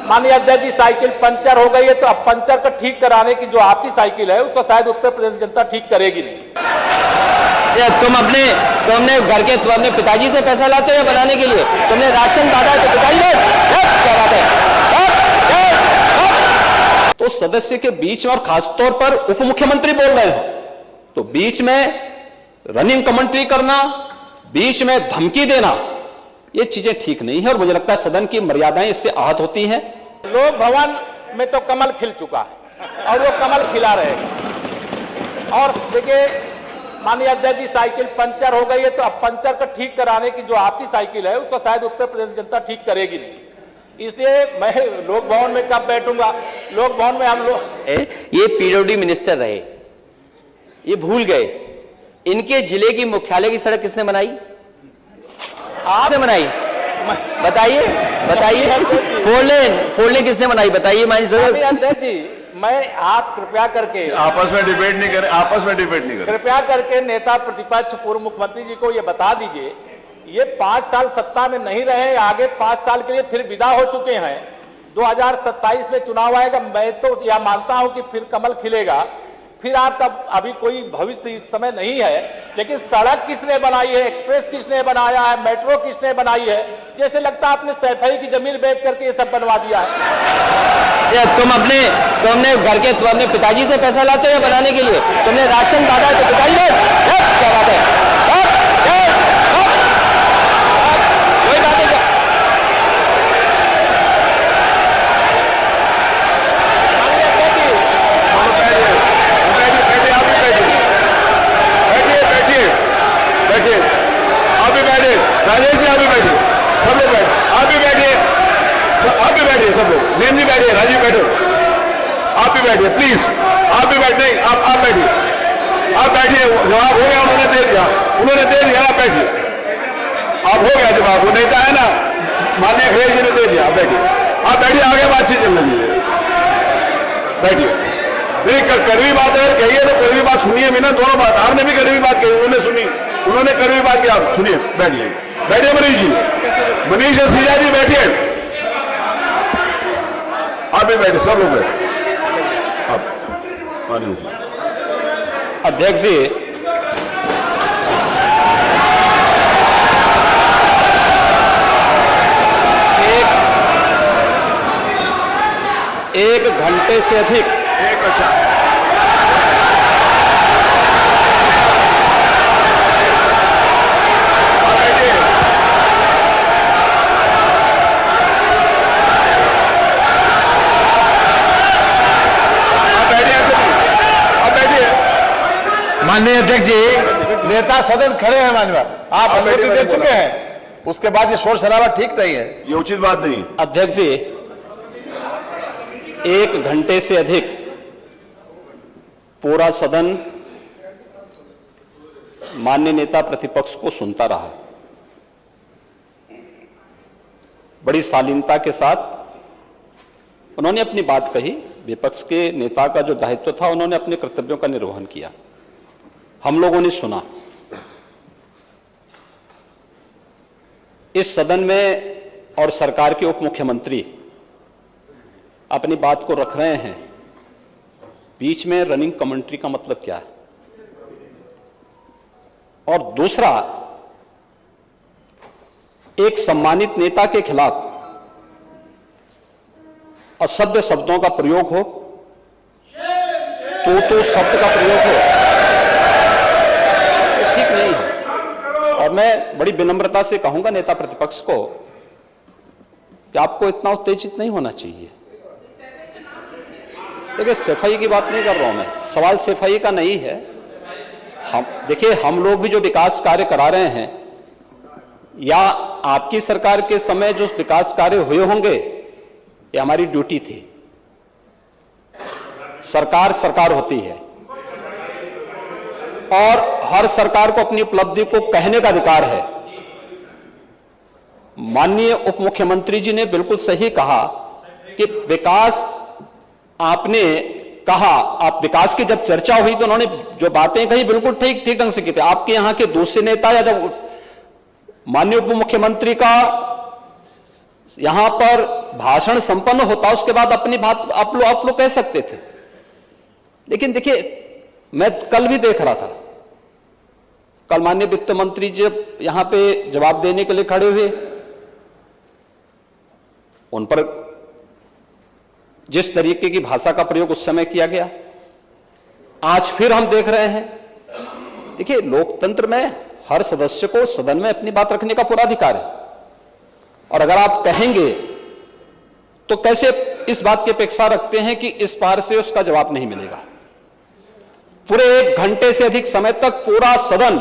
माननीय अध्यक्ष जी, cycle puncture हो गई है तो अब पंचर को ठीक कराने की जो आपकी साइकिल है उसको शायद उत्तर प्रदेश जनता ठीक करेगी नहीं। तुम अपने पिताजी से पैसा लाते हो या बनाने के लिए? तुमने राशन बांटा है तो पिताजी ने क्या बात है? तो सदस्य के बीच में और खासतौर पर उप मुख्यमंत्री बोल रहे हैं तो बीच में रनिंग कमेंट्री करना, बीच में धमकी देना, ये चीजें ठीक नहीं है और मुझे लगता है सदन की मर्यादाएं इससे आहत होती हैं। लोक भवन में तो कमल खिल चुका है और वो कमल खिला रहेगा। और देखिए माननीय अध्यक्ष जी, साइकिल पंचर हो गई है तो अब पंचर को ठीक कराने की जो आपकी साइकिल है उसको शायद उत्तर प्रदेश जनता ठीक करेगी नहीं। इसलिए मैं लोक भवन में कब बैठूंगा? लोक भवन में हम लोग ये पीडब्ल्यूडी मिनिस्टर रहे, ये भूल गए इनके जिले की मुख्यालय की सड़क किसने बनाई? आपने बनाई? बताइए फोर लेन किसने बनाई? बताइए माननीय अध्यक्ष जी, मैं आप कृपया करके आपस में डिबेट नहीं करें। कृपया करके नेता प्रतिपक्ष पूर्व मुख्यमंत्री जी को ये बता दीजिए, ये 5 साल सत्ता में नहीं रहे, आगे 5 साल के लिए फिर विदा हो चुके हैं। 2027 में चुनाव आएगा, मैं तो यह मानता हूं कि फिर कमल खिलेगा, फिर आपका अभी कोई भविष्य इस समय नहीं है। लेकिन सड़क किसने बनाई है, एक्सप्रेस किसने बनाया है, मेट्रो किसने बनाई है? जैसे लगता है आपने सैफई की जमीन बेच करके ये सब बनवा दिया है। तुम अपने पिताजी से पैसा लाते हो या बनाने के लिए? तुमने राशन बांटा है तो पिताजी ने क्या बात है? कोई बात है क्या? बैठिए, आप भी बैठिए, राजेश जी आप भी बैठिए, सब लोग बैठिए, आप भी बैठिए, सब लोग, नेम जी बैठिए, राजीव बैठो, आप भी बैठिए प्लीज, आप भी बैठे, आप बैठिए, जवाब हो गया, उन्होंने दे दिया, आप बैठिए, आप हो गया जवाब, वो नेता है ना माननीय खैर जी ने दे दिया, आप बैठिए, आगे बातचीत चल रही है, बैठिए। नहीं कड़वी बात अगर कही है तो कड़वी बात सुनिए भी ना, दोनों बात, आपने भी कड़वी बात कही, उन्होंने सुनी, उन्होंने कड़वी बात की, आप सुनिए, बैठिए मनीष जी, मनीष सिंह जी बैठिए, आप भी बैठे, सब लोग बैठे। अध्यक्ष जी, एक घंटे से अधिक माननीय अध्यक्ष जी, नेता सदन खड़े हैं, माननीय आप अनुमति दे चुके हैं, उसके बाद ये शोर शराबा ठीक नहीं है, ये उचित बात नहीं। अध्यक्ष जी, 1 घंटे से अधिक पूरा सदन माननीय नेता प्रतिपक्ष को सुनता रहा। बड़ी शालीनता के साथ उन्होंने अपनी बात कही। विपक्ष के नेता का जो दायित्व था, उन्होंने अपने कर्तव्यों का निर्वहन किया, हम लोगों ने सुना। इस सदन में और सरकार के उप मुख्यमंत्री अपनी बात को रख रहे हैं, बीच में रनिंग कमेंट्री का मतलब क्या है? और दूसरा, एक सम्मानित नेता के खिलाफ असभ्य शब्दों का प्रयोग हो, तो शब्द का प्रयोग हो, तो ठीक नहीं है। और मैं बड़ी विनम्रता से कहूंगा नेता प्रतिपक्ष को कि आपको इतना उत्तेजित नहीं होना चाहिए। देखिए, सफाई की बात नहीं कर रहा हूं मैं, सवाल सफाई का नहीं है। देखिए, हम लोग भी जो विकास कार्य करा रहे हैं, या आपकी सरकार के समय जो विकास कार्य हुए होंगे, ये हमारी ड्यूटी थी। सरकार होती है और हर सरकार को अपनी उपलब्धि को कहने का अधिकार है। माननीय उप मुख्यमंत्री जी ने बिल्कुल सही कहा कि विकास, आपने कहा, आप विकास की जब चर्चा हुई तो उन्होंने जो बातें कही बिल्कुल ठीक ढंग से की थी। आपके यहां के दूसरे नेता या जब माननीय उप मुख्यमंत्री का यहां पर भाषण संपन्न होता, उसके बाद अपनी बात आप लोग कह सकते थे। लेकिन देखिए, मैं कल भी देख रहा था, कल माननीय वित्त मंत्री जब यहां पे जवाब देने के लिए खड़े हुए, उन पर जिस तरीके की भाषा का प्रयोग उस समय किया गया, आज फिर हम देख रहे हैं। देखिए, लोकतंत्र में हर सदस्य को सदन में अपनी बात रखने का पूरा अधिकार है, और अगर आप कहेंगे तो कैसे इस बात की अपेक्षा रखते हैं कि इस पार से उसका जवाब नहीं मिलेगा। पूरे 1 घंटे से अधिक समय तक पूरा सदन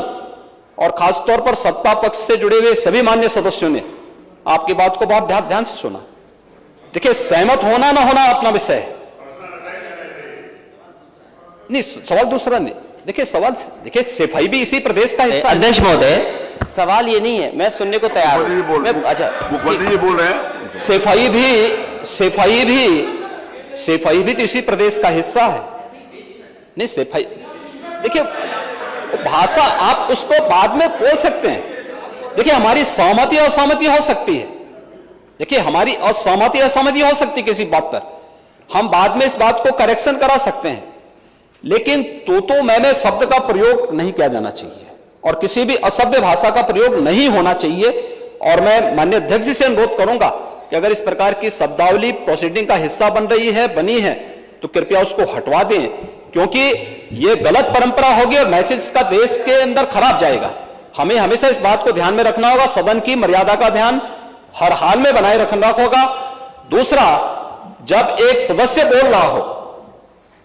और खासतौर पर सत्ता पक्ष से जुड़े हुए सभी मान्य सदस्यों ने आपकी बात को बहुत ध्यान से सुना। देखिए, सहमत होना ना होना अपना विषय है, नहीं, सवाल दूसरा नहीं। देखिए, देखिए, सफाई भी इसी प्रदेश का हिस्सा है। अध्यक्ष महोदय, सवाल ये नहीं है, मैं सुनने को तैयार हूं। अच्छा, मुख्यमंत्री जी बोल रहे हैं, सफाई भी तो इसी प्रदेश का हिस्सा है। नहीं, सफाई, देखिए, भाषा आप उसको बाद में बोल सकते हैं। देखिए, हमारी सहमति असहमति हो सकती है, देखिए, हमारी असहमति असहमति हो सकती है किसी बात पर, हम बाद में इस बात को करेक्शन करा सकते हैं, लेकिन तो मैंने शब्द का प्रयोग नहीं किया जाना चाहिए और किसी भी असभ्य भाषा का प्रयोग नहीं होना चाहिए। और मैं माननीय अध्यक्ष जी से अनुरोध करूंगा कि अगर इस प्रकार की शब्दावली प्रोसीडिंग का हिस्सा बनी है तो कृपया उसको हटवा दें, क्योंकि यह गलत परंपरा होगी और मैसेज का देश के अंदर खराब जाएगा। हमें हमेशा इस बात को ध्यान में रखना होगा, सदन की मर्यादा का ध्यान हर हाल में बनाए रखना होगा। दूसरा, जब एक सदस्य बोल रहा हो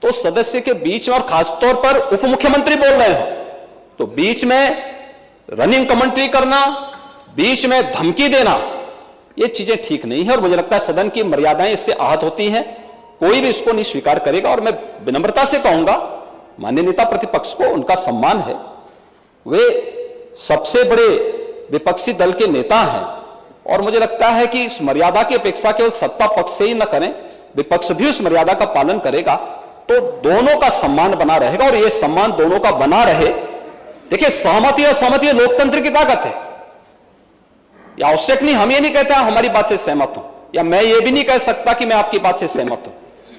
तो सदस्य के बीच में, और खासतौर पर उप मुख्यमंत्री बोल रहे हो, तो बीच में रनिंग कमेंट्री करना, बीच में धमकी देना, ये चीजें ठीक नहीं है और मुझे लगता है सदन की मर्यादाएं इससे आहत होती हैं। कोई भी इसको नहीं स्वीकार करेगा और मैं विनम्रता से कहूंगा माननीय नेता प्रतिपक्ष को, उनका सम्मान है, वे सबसे बड़े विपक्षी दल के नेता हैं और मुझे लगता है कि इस मर्यादा की अपेक्षा केवल सत्ता पक्ष से ही न करें, विपक्ष भी उस मर्यादा का पालन करेगा तो दोनों का सम्मान बना रहेगा और यह सम्मान दोनों का बना रहे। देखिए, सहमति और सहमति लोकतंत्र की ताकत है, या आवश्यक नहीं, हम ये नहीं कहते हमारी बात से सहमत हूं, या मैं ये भी नहीं कह सकता कि मैं आपकी बात से सहमत हूं।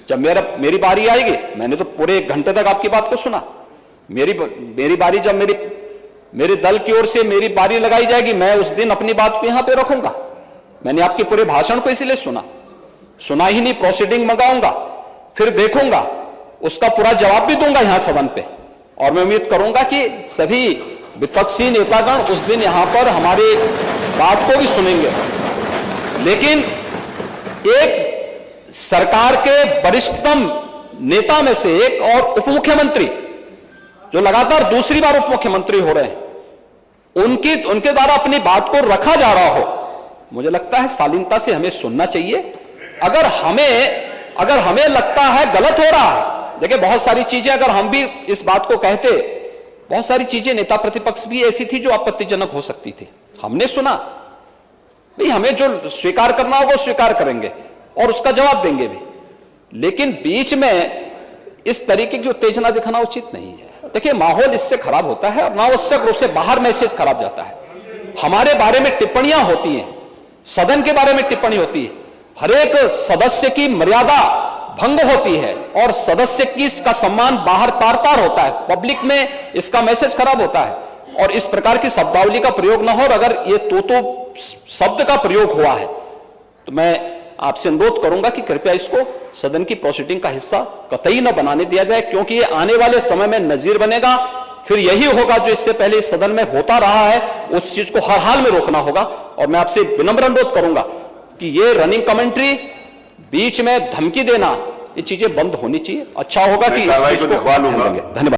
जब मेरी बारी आएगी, मैंने तो पूरे 1 घंटे तक आपकी बात को सुना, मेरी बारी जब मेरे दल की ओर से मेरी बारी लगाई जाएगी, मैं उस दिन अपनी बात को यहां पे रखूंगा। मैंने आपके पूरे भाषण को इसलिए सुना ही नहीं, प्रोसीडिंग मंगाऊंगा, फिर देखूंगा, उसका पूरा जवाब भी दूंगा यहां सदन पे, और मैं उम्मीद करूंगा कि सभी विपक्षी नेतागण उस दिन यहां पर हमारी बात को भी सुनेंगे। लेकिन एक सरकार के वरिष्ठतम नेता में से एक और उप मुख्यमंत्री जो लगातार दूसरी बार उप मुख्यमंत्री हो रहे हैं, उनके द्वारा अपनी बात को रखा जा रहा हो, मुझे लगता है शालीनता से हमें सुनना चाहिए। अगर हमें लगता है गलत हो रहा है, देखिए, बहुत सारी चीजें अगर हम भी इस बात को कहते, बहुत सारी चीजें नेता प्रतिपक्ष भी ऐसी थी जो आपत्तिजनक हो सकती थी, हमने सुना, भाई हमें जो स्वीकार करना होगा स्वीकार करेंगे और उसका जवाब देंगे भी, लेकिन बीच में इस तरीके की उत्तेजना दिखाना उचित नहीं है। देखिए, माहौल इससे खराब होता है और अनावश्यक रूप से बाहर मैसेज खराब जाता है। हमारे बारे में टिप्पणियां होती हैं, सदन के बारे में टिप्पणी होती है, हर एक सदस्य की मर्यादा भंग होती है और सदस्य की इसका सम्मान बाहर तार होता है, पब्लिक में इसका मैसेज खराब होता है और इस प्रकार की शब्दावली का प्रयोग न हो। और अगर ये तो शब्द का प्रयोग हुआ है तो मैं आपसे अनुरोध करूंगा कि कृपया इसको सदन की प्रोसीडिंग का हिस्सा कतई न बनाने दिया जाए, क्योंकि ये आने वाले समय में नजीर बनेगा। फिर यही होगा जो इससे पहले इस सदन में होता रहा है, उस चीज को हर हाल में रोकना होगा। और मैं आपसे विनम्र अनुरोध करूंगा कि ये रनिंग कमेंट्री, बीच में धमकी देना, ये चीजें बंद होनी चाहिए। अच्छा होगा कि इस चीज को, धन्यवाद।